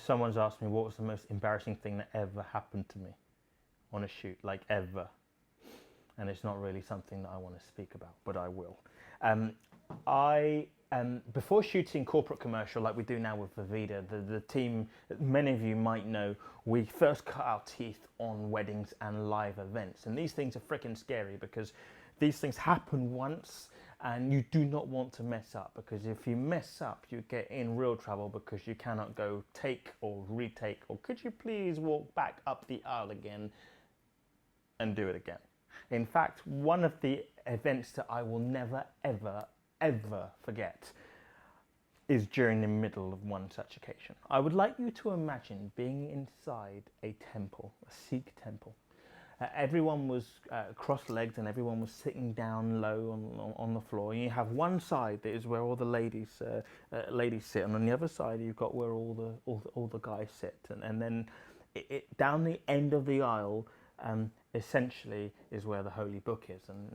someone's asked me what was the most embarrassing thing that ever happened to me on a shoot, like ever. And it's not really something that I want to speak about, but I will. I before shooting corporate commercial like we do now with Vivida, the team, many of you might know, we first cut our teeth on weddings and live events. And these things are freaking scary because these things happen once and you do not want to mess up, because if you mess up, you get in real trouble because you cannot go take or retake, or could you please walk back up the aisle again and do it again. In fact, one of the events that I will never, ever, ever forget is during the middle of one such occasion. I would like you to imagine being inside a temple, a Sikh temple. Everyone was cross-legged and everyone was sitting down low on the floor. And you have one side that is where all the ladies sit, and on the other side you've got where all the guys sit. And then down the end of the aisle, essentially is where the holy book is. And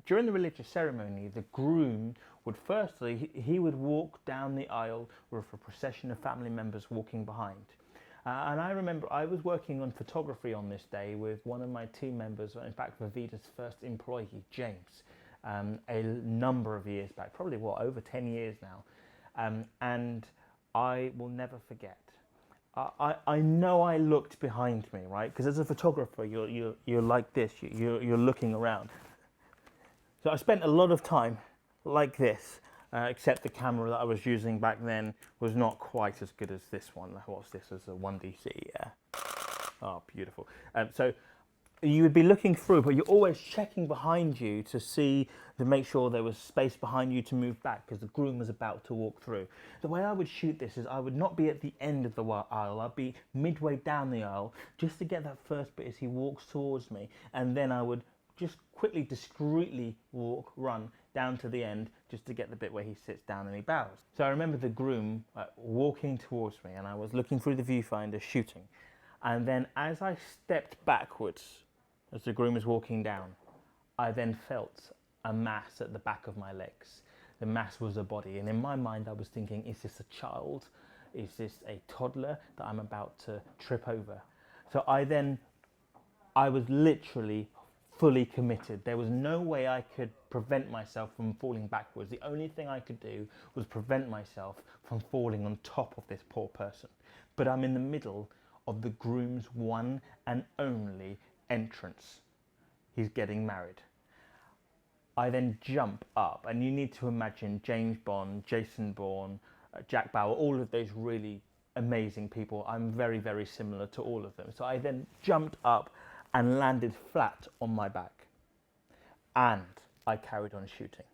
during the religious ceremony, the groom would firstly, he would walk down the aisle with a procession of family members walking behind. And I remember I was working on photography on this day with one of my team members, in fact Vivida's first employee, James, a number of years back, probably over 10 years now. And I will never forget. I know I looked behind me, right? Because as a photographer, you're like this, you're looking around. So I spent a lot of time like this, except the camera that I was using back then was not quite as good as this one. What's this, as a 1DC? Yeah. Oh, beautiful. So you would be looking through, but you're always checking behind you to make sure there was space behind you to move back, because the groom was about to walk through. The way I would shoot this is I would not be at the end of the aisle, I'd be midway down the aisle just to get that first bit as he walks towards me, and then I would just quickly, discreetly run down to the end just to get the bit where he sits down and he bows. So I remember the groom walking towards me, and I was looking through the viewfinder shooting, and then as I stepped backwards as the groom was walking down, I then felt a mass at the back of my legs. The mass was a body, and in my mind I was thinking, is this a child? Is this a toddler that I'm about to trip over? So I was literally fully committed. There was no way I could prevent myself from falling backwards. The only thing I could do was prevent myself from falling on top of this poor person. But I'm in the middle of the groom's one and only entrance. He's getting married. I then jump up, and you need to imagine James Bond, Jason Bourne, Jack Bauer, all of those really amazing people. I'm very, very similar to all of them. So I then jumped up and landed flat on my back, and I carried on shooting.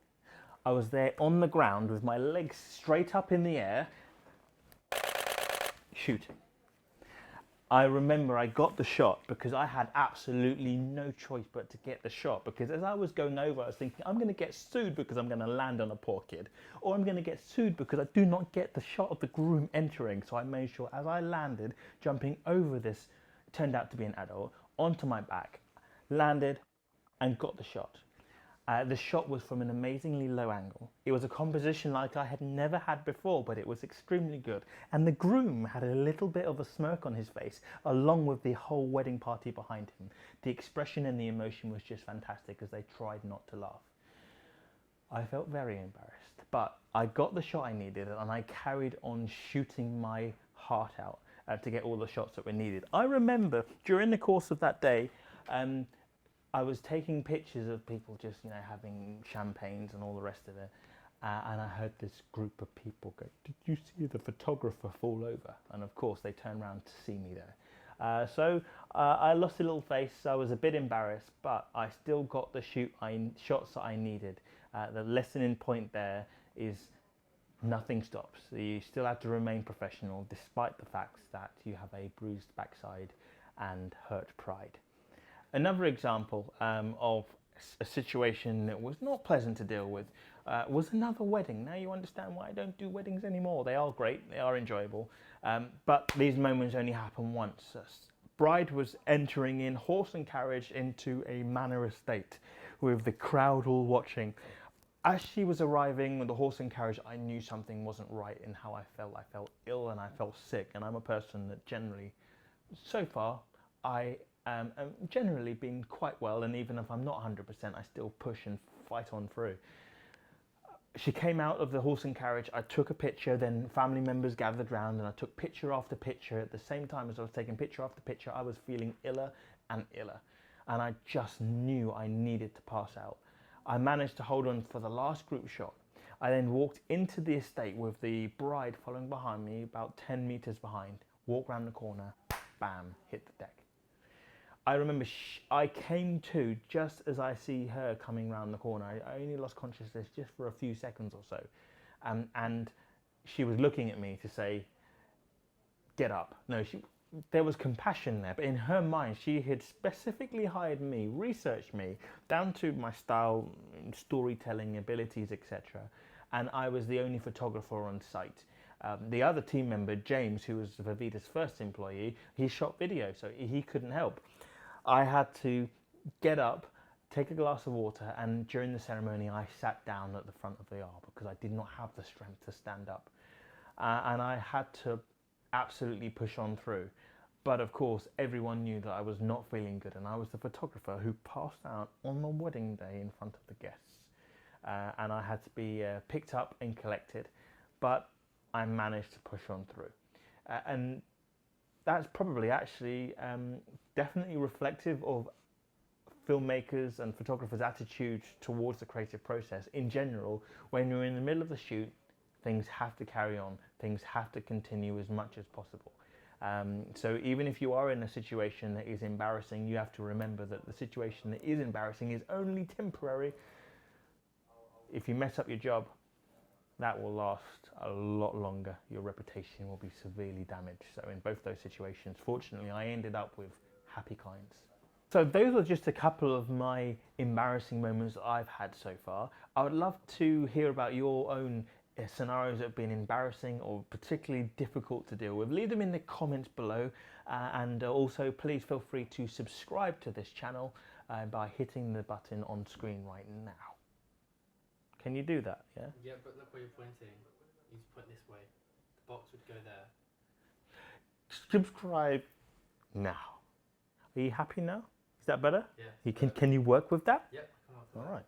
I was there on the ground with my legs straight up in the air, shooting. I remember I got the shot because I had absolutely no choice but to get the shot, because as I was going over, I was thinking, I'm going to get sued because I'm going to land on a poor kid, or I'm going to get sued because I do not get the shot of the groom entering. So I made sure as I landed, jumping over this, turned out to be an adult, onto my back, landed and got the shot. The shot was from an amazingly low angle. It was a composition like I had never had before, but it was extremely good. And the groom had a little bit of a smirk on his face, along with the whole wedding party behind him. The expression and the emotion was just fantastic as they tried not to laugh. I felt very embarrassed, but I got the shot I needed, and I carried on shooting my heart out to get all the shots that were needed. I remember during the course of that day, I was taking pictures of people just, having champagnes and all the rest of it. And I heard this group of people go, "Did you see the photographer fall over?" And of course they turned around to see me there. So I lost a little face. I was a bit embarrassed, but I still got the shots that I needed. The lesson point there is nothing stops. You still have to remain professional despite the fact that you have a bruised backside and hurt pride. Another example of a situation that was not pleasant to deal with was another wedding. Now you understand why I don't do weddings anymore. They are great, they are enjoyable, but these moments only happen once. Bride was entering in horse and carriage into a manor estate with the crowd all watching. As she was arriving with the horse and carriage, I knew something wasn't right in how I felt. I felt ill and I felt sick, and I'm a person that generally, so far, I am generally been quite well, and even if I'm not 100%, I still push and fight on through. She came out of the horse and carriage, I took a picture, then family members gathered round and I took picture after picture. At the same time as I was taking picture after picture, I was feeling iller and iller. And I just knew I needed to pass out. I managed to hold on for the last group shot. I then walked into the estate with the bride following behind me, about 10 meters behind, walked round the corner, bam, hit the deck. I remember I came to just as I see her coming round the corner. I only lost consciousness just for a few seconds or so. And she was looking at me to say, get up. No, there was compassion there, but in her mind, she had specifically hired me, researched me, down to my style, storytelling abilities, etc. And I was the only photographer on site. The other team member, James, who was Vivida's first employee, he shot video, so he couldn't help. I had to get up, take a glass of water, and during the ceremony I sat down at the front of the aisle because I did not have the strength to stand up. And I had to absolutely push on through. But of course, everyone knew that I was not feeling good, and I was the photographer who passed out on the wedding day in front of the guests. And I had to be picked up and collected, but I managed to push on through. And that's probably actually definitely reflective of filmmakers and photographers' attitude towards the creative process. In general, when you're in the middle of the shoot, things have to carry on, things have to continue as much as possible. So even if you are in a situation that is embarrassing, you have to remember that the situation that is embarrassing is only temporary. If you mess up your job, that will last a lot longer. Your reputation will be severely damaged. So in both those situations, fortunately, I ended up with happy clients. So those are just a couple of my embarrassing moments that I've had so far. I would love to hear about your own scenarios that have been embarrassing or particularly difficult to deal with. Leave them in the comments below, and also please feel free to subscribe to this channel by hitting the button on screen right now. Can you do that? Yeah? Yeah, but look where you're pointing. You just point this way. The box would go there. Subscribe now. Are you happy now? Is that better? Yeah. Can you work with that? Yep, come on. All right.